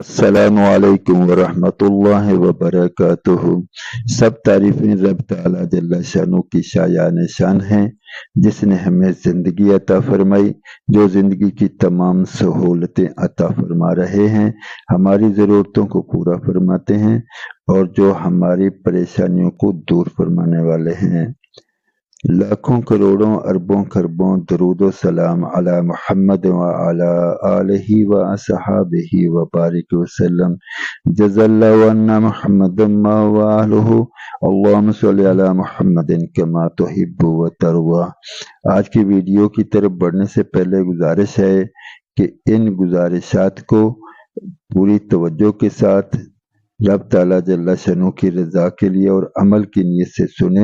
अस्सलामुअलैकुम वरहमतुल्लाहि वबरकातुहू। सब तारीफें रब ताला जल्ल शानु की शायान शान हैं, जिसने हमें जिंदगी अता फरमाई, जो जिंदगी की तमाम सहूलतें अता फरमा रहे हैं, हमारी ज़रूरतों को पूरा फरमाते हैं और जो हमारी परेशानियों को दूर फरमाने वाले हैं। लाखों करोड़ों अरबों खरबों दरूद व सलाम अला मुहम्मद व अला आलिहि व असहाबिहि व बारिक वसल्लम। जज़ल्लाहु अन्ना मुहम्मदन व आलुहु। अल्लाहुम्मा सल्लि अला मुहम्मदिन कमा तुहिब्बु व तर्वा। आज की वीडियो की तरफ बढ़ने से पहले गुजारिश है कि इन गुजारिशात को पूरी तवज्जो के साथ रब ताला जल्ल शनु की रज़ा के लिए और अमल की नीयत से सुने।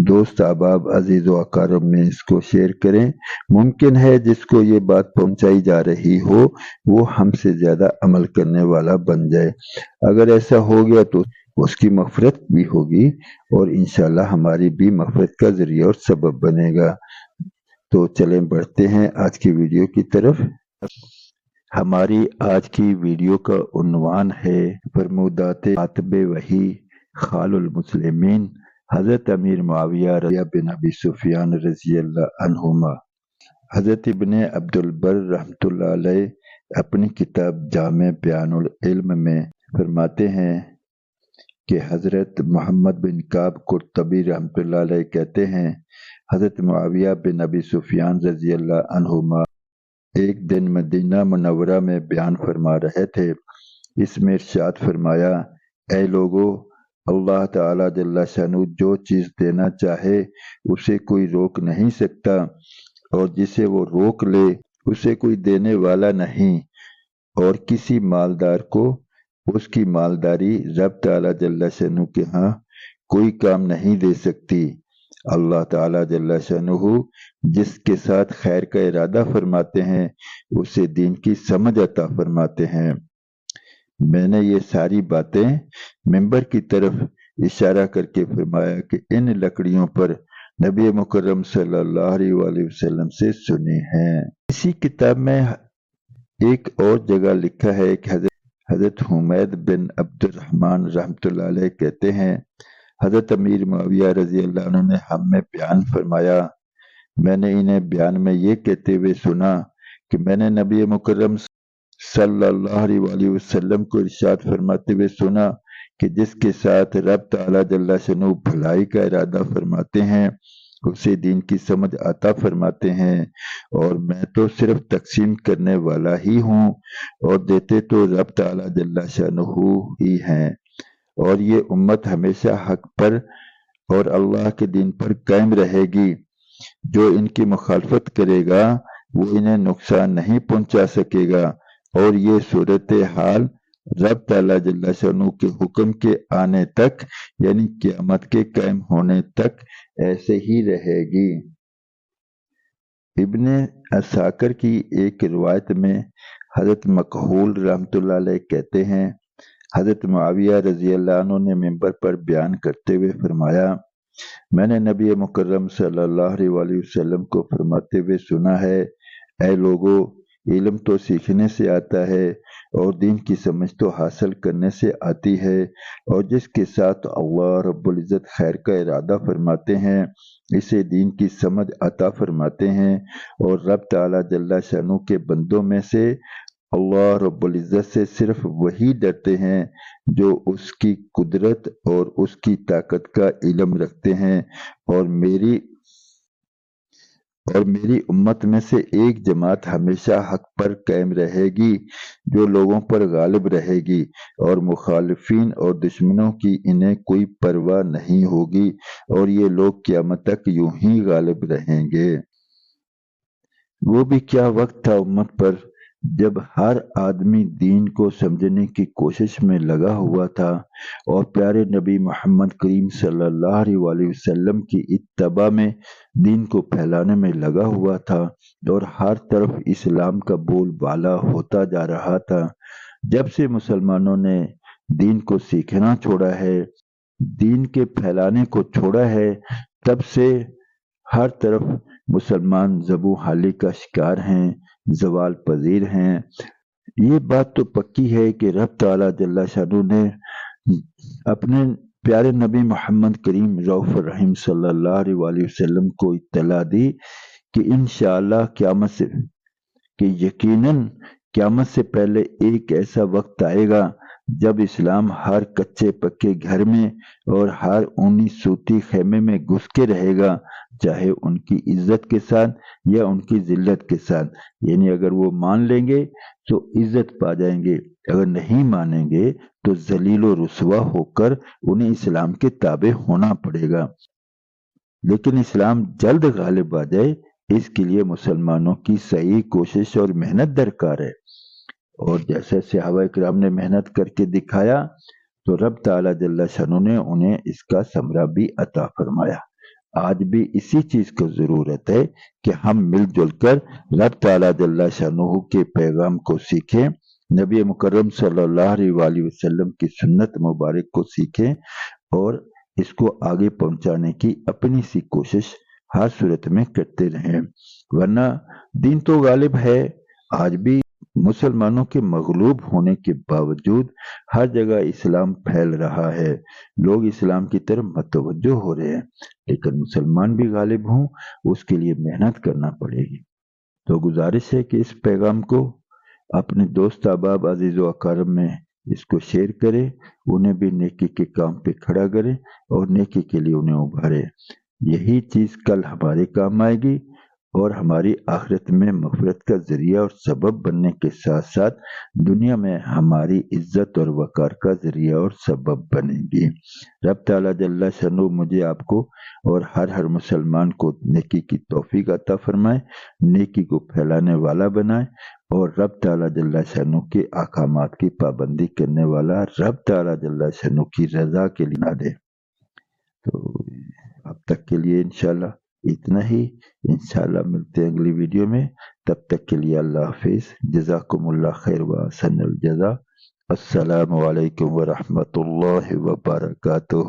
दोस्त अहबाब अजीज़ व अकारब में इसको शेयर करें। मुमकिन है जिसको ये बात पहुंचाई जा रही हो वो हमसे ज़्यादा अमल करने वाला बन जाए। अगर ऐसा हो गया तो उसकी मग़फ़िरत भी होगी और इंशाअल्लाह हमारी भी मग़फ़िरत का ज़रिया और सबब बनेगा। तो चलें बढ़ते हैं आज की वीडियो की तरफ। हमारी आज की वीडियो का उन्वान है फरमूदात कातिब वही खालुल मुस्लिमीन हज़रत अमीर मुआविया बिन अबी सुफियान रज़ियल्लाहु अन्हुमा। हज़रत इब्न अब्दुल बर रहमतुल्लाह अलैह अपनी किताब जामे बयानुल इल्म में फरमाते हैं कि हज़रत मोहम्मद बिन काब कुर्तबी रहमतुल्लाह अलैह कहते हैं, हज़रत मुआविया बिन अबी सुफियान रज़ियल्लाहु अन्हुमा एक दिन मदीना मुनव्वरा में बयान फरमा रहे थे। इसमें इरशाद फरमाया, ऐ लोगो, अल्लाह ताला जल्ल शानु जो चीज़ देना चाहे उसे कोई रोक नहीं सकता और जिसे वो रोक ले उसे कोई देने वाला नहीं, और किसी मालदार को उसकी मालदारी रब ताला जल्ल शानु के यहाँ कोई काम नहीं दे सकती। अल्लाह ताला जल्ल शानुहु जिसके साथ खैर का इरादा फरमाते हैं उसे दीन की समझ अता फरमाते हैं। मैंने ये सारी बातें मिंबर की तरफ इशारा करके फरमाया कि इन लकड़ियों पर नबी मुकर्रम सल्लल्लाहु अलैहि वसल्लम से सुनी हैं। इसी किताब में एक और जगह लिखा है कि हज़रत हुमैद बिन अब्दुर्रहमान रहमतुल्लाह अलैह कहते हैं, हज़रत अमीर मुआविया रज़ियल्लाहु अन्हु ने हमें बयान फरमाया, मैंने इन्हें बयान में ये कहते हुए सुना कि मैंने नबी मुकर्रम सल्लल्लाहु अलैहि वसल्लम को इरशाद फरमाते हुए सुना कि जिसके साथ रब ताला जल्ल शनु भलाई का इरादा फरमाते हैं उसे दीन की समझ अता फरमाते हैं, और मैं तो सिर्फ तकसीम करने वाला ही हूँ और देते तो रब ताला जल्ल शनु ही हैं, और ये उम्मत हमेशा हक पर और अल्लाह के दीन पर कायम रहेगी। जो इनकी मुखालफत करेगा वो इन्हें नुकसान नहीं पहुंचा सकेगा, और ये सूरत हाल रब ताला जल्ल शनु के हुक्म के आने तक यानी क़यामत के कायम होने तक ऐसे ही रहेगी। इब्ने असाकर की एक रिवायत में हज़रत मकहूल रहमतुल्लाह अलैह कहते हैं, हज़रत मुआविया रज़ियल्लाहु अन्हु ने मिंबर पर बयान करते हुए फरमाया, मैंने नबी मुकर्रम सल्लल्लाहु अलैहि वसल्लम को फरमाते हुए सुना है, ऐ लोगो, इल्म तो सीखने से आता है और दीन की समझ तो हासिल करने से आती है, और जिसके साथ अल्लाह रब्बुल इज़्ज़त खैर का इरादा फरमाते हैं इसे दीन की समझ अता फरमाते हैं, और रब ताला जल्ल शानु के बंदों में से अल्लाह रब्बुल इज़्ज़त से सिर्फ वही डरते हैं जो उसकी कुदरत और उसकी ताकत का इल्म रखते हैं, और मेरी उम्मत में से एक जमात हमेशा हक पर कायम रहेगी जो लोगों पर गालिब रहेगी, और मुखालिफिन और दुश्मनों की इन्हें कोई परवाह नहीं होगी, और ये लोग क़यामत तक यूं ही गालिब रहेंगे। वो भी क्या वक्त था उम्मत पर जब हर आदमी दीन को समझने की कोशिश में लगा हुआ था और प्यारे नबी मोहम्मद करीम सल्लल्लाहु अलैहि वसल्लम की इत्तबा में दीन को फैलाने में लगा हुआ था, और हर तरफ इस्लाम का बोलबाला होता जा रहा था। जब से मुसलमानों ने दीन को सीखना छोड़ा है, दीन के फैलाने को छोड़ा है, तब से हर तरफ मुसलमान ज़बू हाली का शिकार हैं, ज़वाल पजीर हैं, یہ بات تو پکی ہے کہ رب تعالیٰ جل شانہ نے اپنے پیارے نبی محمد کریم رؤوف الرحیم صلی اللہ علیہ وآلہ وسلم کو اطلاع دی کہ انشاءاللہ قیامت سے کہ یقیناً قیامت سے پہلے ایک ایسا وقت آئے گا جب اسلام ہر کچے پکے گھر میں اور ہر اونی سوتی خیمے میں گھس کے رہے گا، چاہے ان کی عزت کے ساتھ یا ان کی ذلت کے ساتھ۔ یعنی اگر وہ مان لیں گے تو عزت پا جائیں گے، اگر نہیں مانیں گے تو ذلیل و رسوا ہو کر انہیں اسلام کے تابع ہونا پڑے گا۔ لیکن اسلام جلد غالب آ جائے، اس کے لیے مسلمانوں کی صحیح کوشش اور محنت درکار ہے، اور جیسے صحابہ کرام نے محنت کر کے دکھایا تو رب تعالیٰ جل شانہ نے انہیں اس کا ثمرہ بھی عطا فرمایا۔ آج بھی اسی چیز کو ضرورت ہے کہ ہم مل جل کر رب تعالیٰ جل شانہ کے پیغام کو سیکھیں، نبی مکرم صلی اللہ علیہ وآلہ وسلم کی سنت مبارک کو سیکھیں اور اس کو آگے پہنچانے کی اپنی سی کوشش ہر صورت میں کرتے رہیں، ورنہ دین تو غالب ہے۔ آج بھی مسلمانوں کے مغلوب ہونے کے باوجود ہر جگہ اسلام پھیل رہا ہے، لوگ اسلام کی طرف متوجہ ہو رہے ہیں، لیکن مسلمان بھی غالب ہوں اس کے لیے محنت کرنا پڑے گی۔ تو گزارش ہے کہ اس پیغام کو اپنے دوست احباب عزیز و اقارب میں اس کو شیئر کرے، انہیں بھی نیکی کے کام پہ کھڑا کرے اور نیکی کے لیے انہیں ابھارے۔ یہی چیز کل ہمارے کام آئے گی اور ہماری آخرت میں مغفرت کا ذریعہ اور سبب بننے کے ساتھ ساتھ دنیا میں ہماری عزت اور وقار کا ذریعہ اور سبب بنے گی۔ رب تعالیٰ جل شانہ مجھے آپ کو اور ہر مسلمان کو نیکی کی توفیق عطا فرمائے، نیکی کو پھیلانے والا بنائے، اور رب تعالیٰ جل شانہ کے احکامات کی پابندی کرنے والا رب تعالیٰ جل شانہ کی رضا کے لیے نہ دے۔ تو اب تک کے لیے انشاءاللہ اتنا ہی، انشاءاللہ ملتے ہیں اگلی ویڈیو میں، تب تک کے لیے اللہ حافظ، جزاکم اللہ خیر و احسن الجزا۔ السلام علیکم ورحمۃ اللہ وبرکاتہ۔